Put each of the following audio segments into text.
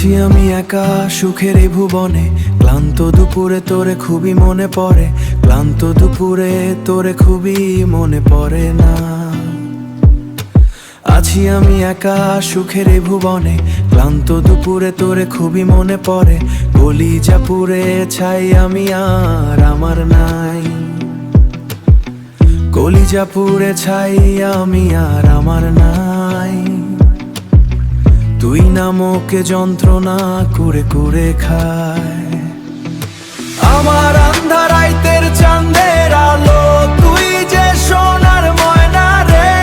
আছি আমি একা সুখের এই ভুবনে, ক্লান্ত দুপুরে তোরে খুবই মনে পড়ে, ক্লান্ত দুপুরে তোরে খুবই মনে পড়ে না। আছি আমি একা সুখের এই ভুবনে, ক্লান্ত দুপুরে তোরে খুবই মনে পড়ে, কলিজা পুড়ে ছাই আমি আর আমার নাই, কলিজা পুড়ে ছাই আমি আর আমার নাই। তুই নামকে যন্ত্রণা করে করে খায় আমার আন্ধার রাইতের চাঁদের আলো, তুই যে সোনার ময়না রে।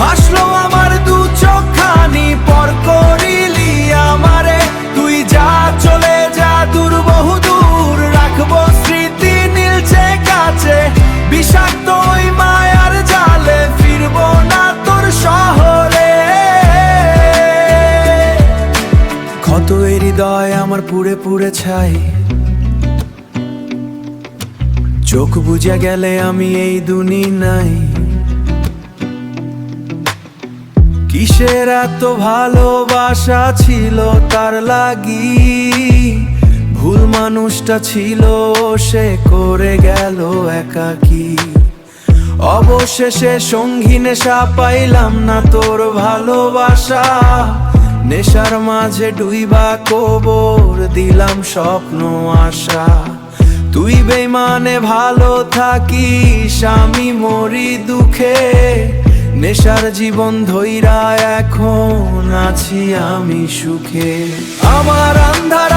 ভাসলো আমার দু চোখখানি পর করিলি আমারে, তুই যা চলে যা দূর বহু দূর, রাখবো স্মৃতি নীলছে কাছে, বিষাক্ত ওই মায়ার জালে ফিরবো না তোর শহরে। ক্ষত এই হৃদয় আমার পুড়ে পুড়ে ছাই, চোখ বুঝে গেলে আমি এই দুনিয়ায়। কিসের এত ভালোবাসা ছিল তার লাগি, ভুল মানুষটা ছিল সে করে গেল একাকী। অবশেষে সঙ্গী নেশা পাইলাম না তোর ভালোবাসা, নেশার মাঝে ডুইবা কবর দিলাম স্বপ্ন আশা। তুই বেইমানে ভালো থাকিস আমি মরি দুঃখে, নেশার জীবন ধইরা এখন আছি আমি সুখে। আমার আন্ধার